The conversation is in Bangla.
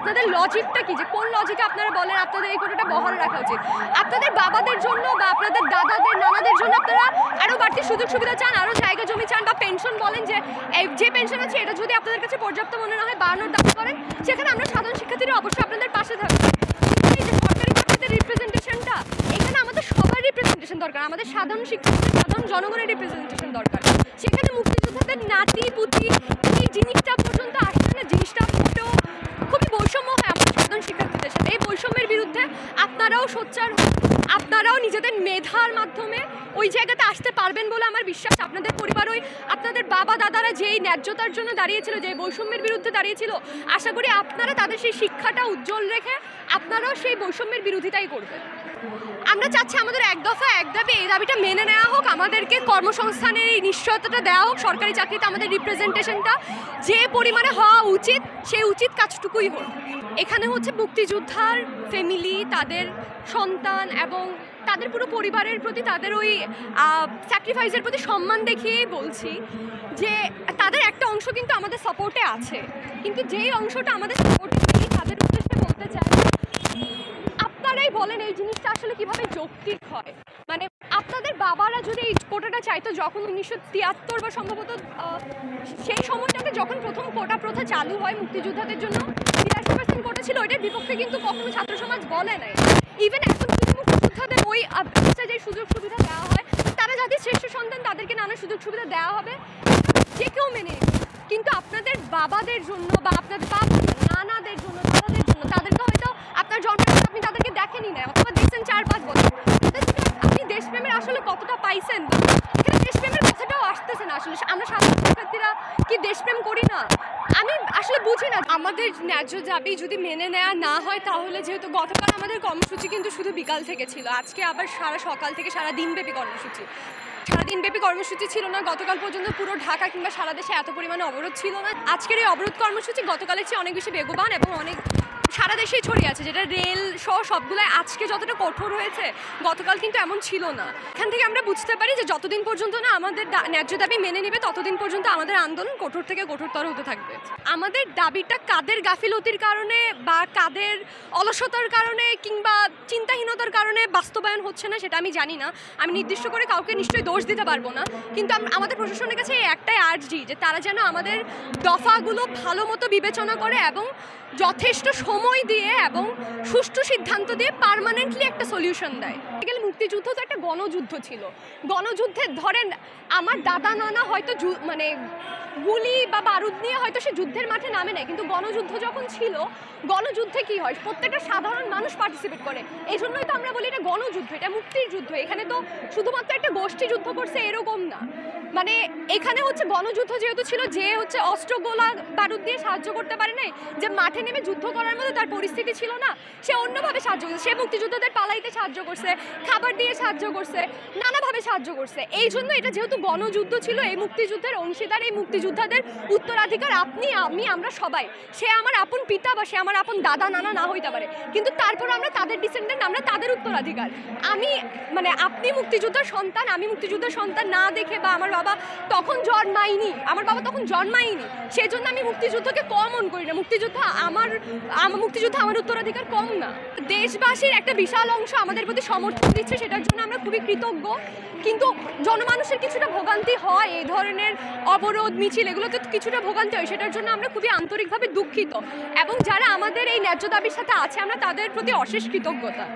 আপনাদের লজিকটা কি, যে কোন লজিকে আপনারা বলেন আপনাদের এই কোটাটা বহাল রাখা উচিত? আপনাদের বাবাদের জন্য বা আপনাদের দাদাদের নানাদের জন্য আপনারা আরও বাড়তি সুযোগ সুবিধা চান, আরও জায়গা জমি চান, বা পেনশন বলেন যে যে পেনশন আছে এটা যদি আপনাদের কাছে পর্যাপ্ত মনে না হয় বাড়ানোর দাবি করেন, সেখানে আমরা সাধারণ শিক্ষার্থীরা অবশ্যই আপনাদের পাশে থাকবো। এই যে সরকারি চাকরিতে রিপ্রেজেন্টেশনটা, এখানে আমাদের সবার রিপ্রেজেন্টেশন দরকার, আমাদের সাধারণ শিক্ষার্থীদের সাধারণ জনগণের রিপ্রেজেন্টেশন দরকার। সেখানে মুক্তিযোদ্ধাদের নাতি পুতি এই জিনিসটা পর্যন্ত আসছে না, জিনিসটা ফুটেও খুবই বৈষম্য হয় আমাদের সাধারণ শিক্ষার্থীদের সাথে। এই বৈষম্যের বিরুদ্ধে আপনারাও সোচ্চার হন, আপনারাও নিজেদের মেধার মাধ্যমে ওই জায়গাতে আসতে পারবেন বলে আমার বিশ্বাস। আপনাদের পরিবার, ওই আপনাদের বাবা দাদারা যেই ন্যায্যতার জন্য দাঁড়িয়েছিল, যে বৈষম্যের বিরুদ্ধে দাঁড়িয়েছিল, আশা করি আপনারা তাদের সেই শিক্ষাটা উজ্জ্বল রেখে আপনারাও সেই বৈষম্যের বিরোধিতাই করবেন। আমরা চাচ্ছি আমাদের এক দফা এক দাবি, এই দাবিটা মেনে নেওয়া হোক, আমাদেরকে কর্মসংস্থানের এই নিশ্চয়তাটা দেওয়া হোক, সরকারি চাকরিতে আমাদের রিপ্রেজেন্টেশনটা যে পরিমাণে হওয়া উচিত সেই উচিত কাজটুকুই হোক। এখানে হচ্ছে মুক্তিযোদ্ধার ফ্যামিলি, তাদের সন্তান এবং তাদের পুরো পরিবারের প্রতি তাদের ওই স্যাক্রিফাইসের প্রতি সম্মান দেখিয়েই বলছি যে তাদের একটা অংশ কিন্তু আমাদের সাপোর্টে আছে, কিন্তু যেই অংশটা আমাদের সাপোর্টে নেই তাদের উদ্দেশ্যে বলতে চাই, আপনারাই বলেন এই জিনিসটা আসলে কিভাবে যৌক্তিক হয়। মানে আপনাদের বাবারা যদি এই কোটাটা চাইতো যখন 1973 বা সম্ভবত সেই সময়টাতে যখন প্রথম কোটা প্রথা চালু হয় মুক্তিযোদ্ধাদের জন্য 82% কোটা ছিল, ওইটার বিপক্ষে কিন্তু কখনো ছাত্র সমাজ বলে নাই। ইভেন এখন যদি মুক্তিযোদ্ধাদের ওই যে সুযোগ সুবিধা দেওয়া হয়, তারা যাদের শ্রেষ্ঠ সন্তান তাদেরকে নানা সুযোগ সুবিধা দেওয়া হবে, যে কেউ মেনে, কিন্তু আপনাদের বাবাদের জন্য বা আপনাদের নানাদের জন্য, দাদাদের জন্য, তাদেরকে হয়তো আপনার জন্মের আপনি তাদেরকে দেখেনি না, অথবা দেখছেন 4-5 বছর, আপনি দেশপ্রেমের আসলে কতটা পাইছেন, বা এখানে দেশপ্রেমের কথাটাও আসতেছে না। আসলে আমরা সাধারণ শিক্ষার্থীরা কি দেশপ্রেম করি না? আমি আসলে বুঝি না। আমাদের ন্যায্য দাবি যদি মেনে নেওয়া না হয়, তাহলে যেহেতু গতকাল আমাদের কর্মসূচি কিন্তু শুধু বিকাল থেকে ছিল, আজকে আবার সারা সকাল থেকে সারা দিনব্যাপী কর্মসূচি, সারাদিনব্যাপী কর্মসূচি ছিল না। গতকাল পর্যন্ত পুরো ঢাকা কিংবা সারা দেশে এত পরিমাণে অবরোধ ছিল না। আজকের এই অবরোধ কর্মসূচি গতকালের চেয়ে অনেক বেশি বেগবান এবং অনেক সারা দেশেই ছড়িয়ে আছে, যেটা রেল সহ সবগুলো আজকে যতটা কঠোর হয়েছে গতকাল কিন্তু এমন ছিল না। এখান থেকে আমরা বুঝতে পারি যে যতদিন পর্যন্ত না আমাদের ন্যায্য দাবি মেনে নেবে, ততদিন পর্যন্ত আমাদের আন্দোলন কঠোর থেকে কঠোরতর হতে থাকবে। আমাদের দাবিটা কাদের গাফিলতির কারণে বা কাদের অলসতার কারণে কিংবা চিন্তাহীনতার কারণে বাস্তবায়ন হচ্ছে না সেটা আমি জানি না, আমি নির্দিষ্ট করে কাউকে নিশ্চয়ই দোষ দিতে পারবো না, কিন্তু আমাদের প্রশাসনের কাছে একটাই আর্জি যে তারা যেন আমাদের দফাগুলো ভালো মতো বিবেচনা করে এবং যথেষ্ট সময় দিয়ে এবং সুষ্ঠু সিদ্ধান্ত দিয়ে পার্মানেন্টলি একটা সলিউশন দেয়। গেলে মুক্তিযুদ্ধ তো একটা গণযুদ্ধ ছিল। গণযুদ্ধে ধরেন আমার দাদা নানা হয়তো মানে গুলি বা বারুদ নিয়ে হয়তো সে যুদ্ধের মাঠে নামে নেয়, কিন্তু গণযুদ্ধ যখন ছিল, গণযুদ্ধে কি হয়, প্রত্যেকটা সাধারণ মানুষ পার্টিসিপেট করে। এই জন্যই তো আমরা বলি এটা গণযুদ্ধ, এটা মুক্তির যুদ্ধ। এখানে তো শুধুমাত্র একটা গোষ্ঠী যুদ্ধ করছে এরকম না, মানে এখানে হচ্ছে গণযুদ্ধ যেহেতু ছিল, যে হচ্ছে অস্ত্র গোলা বারুদ দিয়ে সাহায্য করতে পারে নাই, যে মাঠে নেমে যুদ্ধ করার মতো তার পরিস্থিতি ছিল না, সে অন্যভাবে সাহায্য করছে, সে মুক্তিযোদ্ধাদের পালাইতে সাহায্য করছে, খাবার দিয়ে সাহায্য করছে, নানাভাবে সাহায্য করছে। এই জন্য এটা যেহেতু গণযুদ্ধ ছিল, এই মুক্তিযুদ্ধের অংশীদার, এই মুক্তিযোদ্ধাদের উত্তরাধিকার আপনি আমি আমরা সবাই। সে আমার আপন পিতা বা সে আমার আপন দাদা নানা না হইতে পারে, কিন্তু তারপর আমরা তাদের ডিসেন্ডেন্ট, আমরা তাদের উত্তরাধিকার। মানে আপনি মুক্তিযোদ্ধার সন্তান, আমি মুক্তিযোদ্ধার সন্তান না দেখে, বা আমার বাবা তখন জন্মায়নি, আমার বাবা তখন জন্মায়নি, সেই জন্য আমি মুক্তিযুদ্ধকে কম মন করি না। মুক্তিযুদ্ধ আমার উত্তরাধিকার কম না। দেশবাসীর একটা বিশাল অংশ আমাদের প্রতি সমর্থন দিচ্ছে, সেটার জন্য আমরা খুবই কৃতজ্ঞ, কিন্তু জনমানুষের কিছুটা ভোগান্তি হয়, এই ধরনের অবরোধ মিছিল এগুলোতে কিছুটা ভোগান্তি হয়, সেটার জন্য আমরা খুবই আন্তরিকভাবে দুঃখিত, এবং যারা আমাদের এই ন্যায্য দাবির সাথে আছে আমরা তাদের প্রতি অশেষ কৃতজ্ঞতা।